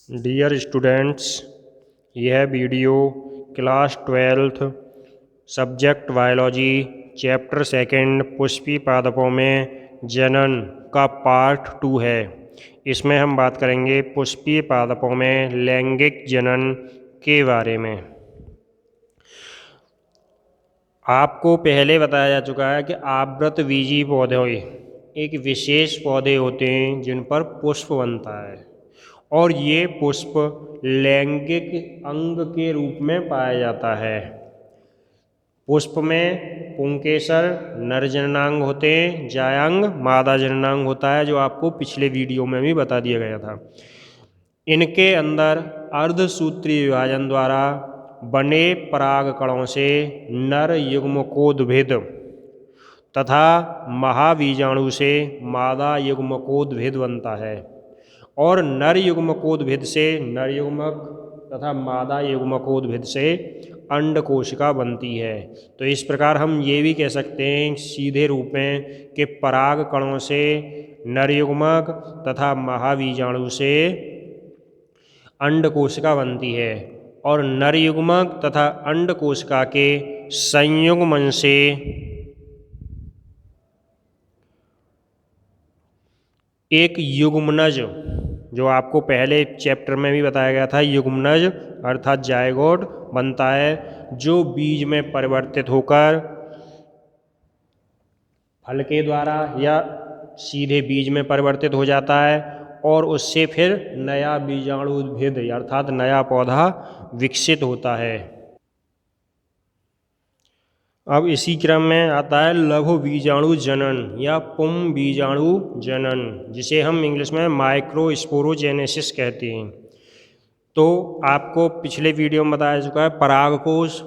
Dear students, यह video class 12th subject biology chapter second Pushpi पादपों में जनन का पार्ट 2 है। इसमें हम बात करेंगे पुष्पी पादपों में लैंगिक जनन के बारे में। आपको पहले बताया जा चुका है कि आवृतबीजी पौधे एक विशेष पौधे होते हैं जिन पर पुष्प बनता है और ये पुष्प लैंगिक अंग के रूप में पाया जाता है। पुष्प में पुंकेसर नर जननांग होते हैं, जायांग मादा जननांग होता है, जो आपको पिछले वीडियो में भी बता दिया गया था। इनके अंदर अर्धसूत्री विभाजन द्वारा बने परागकणों से नर युग्मकोद्भिद तथा महाबीजाणु से मादा युग्मकोद्भिद बनता है और नर युग्मकोद्भिद से नर युग्मक तथा मादा युग्मकोद्भिद से अंड कोशिका बनती है। तो इस प्रकार हम ये भी कह सकते हैं सीधे रूप में कि पराग कणों से नर युग्मक तथा महाबीजाणु से अंड कोशिका बनती है और नर युग्मक तथा अंड कोशिका के संयुग्मन से एक युग्मनज, जो आपको पहले चैप्टर में भी बताया गया था, युग्मनज अर्थात जायगोट बनता है, जो बीज में परिवर्तित होकर फल के द्वारा या सीधे बीज में परिवर्तित हो जाता है और उससे फिर नया बीजाणुद्भिद अर्थात नया पौधा विकसित होता है। अब इसी क्रम में आता है लघु बीजाणु जनन या पुम बीजाणु जनन, जिसे हम इंग्लिश में माइक्रोस्पोरोजेनेसिस कहते हैं। तो आपको पिछले वीडियो में बताया चुका है परागकोश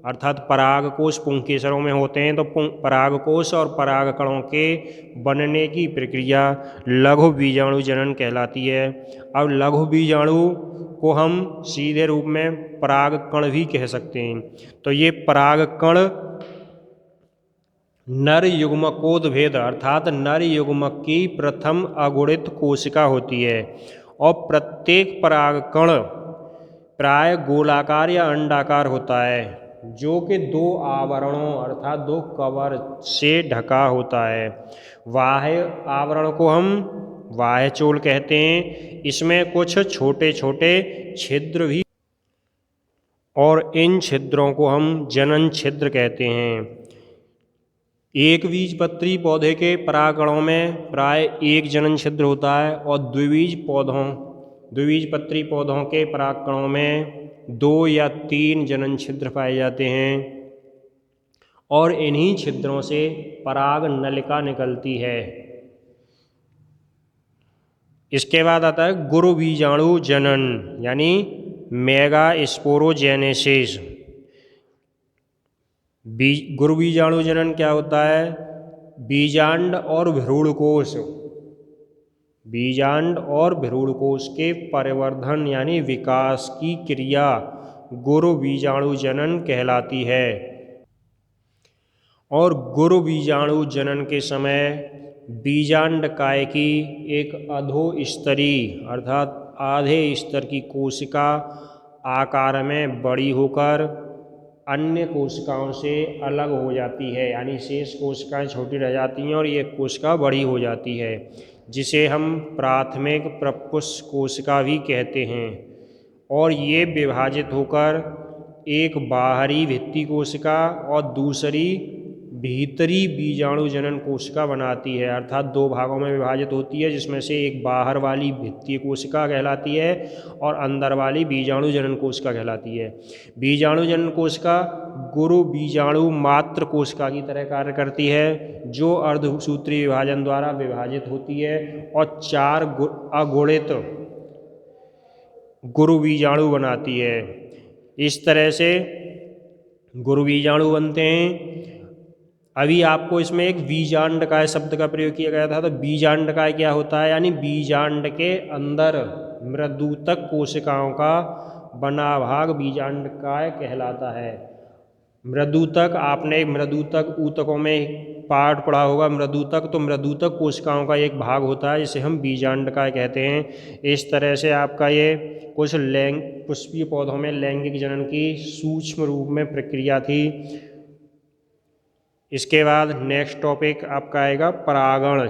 अर्थात परागकोश पुंकेसरों में होते हैं। तो परागकोश और परागकणों के बनने की प्रक्रिया लघु बीजाणु जनन कहलाती है। अब लघु बीजाणु को हम सीधे रूप में परागकण भी कह सकते हैं। तो ये परागकण नर युग्मकोद्भिद अर्थात नर युग्मक की प्रथम अगुणित कोशिका होती है और प्रत्येक परागकण प्राय गोलाकार या अंडाकार होता है, जो कि दो आवरणों अर्थात दो कवर से ढका होता है। बाह्य आवरण को हम बाह्यचोल कहते हैं। इसमें कुछ छोटे छोटे छिद्र भी और इन छिद्रों को हम जनन छिद्र कहते हैं। एक बीजपत्री पौधे के परागकणों में प्राय एक जनन छिद्र होता है और द्विबीजपत्री पौधों के परागकणों में 2 या 3 जनन छिद्र पाए जाते हैं और इन्हीं छिद्रों से पराग नलिका निकलती है। इसके बाद आता है गुरु बीजाणु जनन यानी मेगास्पोरोजेनेसिस। गुरु बीजाणु जनन क्या होता है? बीजांड और भ्रूणकोश के परिवर्धन यानी विकास की क्रिया गुरु बीजाणु जनन कहलाती है। और गुरु बीजाणु जनन के समय बीजांडकाय की एक अधोस्तरी अर्थात आधे स्तर की कोशिका आकार में बड़ी होकर अन्य कोशिकाओं से अलग हो जाती है, यानी शेष कोशिकाएं छोटी रह जाती हैं और ये कोशिका बड़ी हो जाती है, जिसे हम प्राथमिक प्रपुष्प कोशिका भी कहते हैं। और ये विभाजित होकर एक बाहरी भित्ति कोशिका और दूसरी भीतरी बीजाणु जनन कोशिका बनाती है, अर्थात 2 भागों में विभाजित होती है, जिसमें से एक बाहर वाली भित्तीय कोशिका कहलाती है और अंदर वाली बीजाणु जनन कोशिका कहलाती है। बीजाणु जनन कोशिका गुरु बीजाणु मात्र कोशिका की तरह कार्य करती है, जो अर्धसूत्री विभाजन द्वारा विभाजित होती है और 4 अगुणित गुरु बीजाणु बनाती है। इस तरह से गुरु बीजाणु बनते हैं। अभी आपको इसमें एक बीजांडकाय शब्द का प्रयोग किया गया था। तो बीजांडकाय क्या होता है? यानी बीजांड के अंदर मृदुतक कोशिकाओं का बना भाग बीजांडकाय कहलाता है। मृदुतक, आपने मृदुतक ऊतकों में पार्ट पढ़ा होगा मृदुतक, तो मृदुतक कोशिकाओं का एक भाग होता है जिसे हम बीजांडकाय कहते हैं। इस तरह से आपका ये कुछ पुष्पीय पौधों में लैंगिक जनन की सूक्ष्म रूप में प्रक्रिया थी। इसके बाद नेक्स्ट टॉपिक आपका आएगा परागण।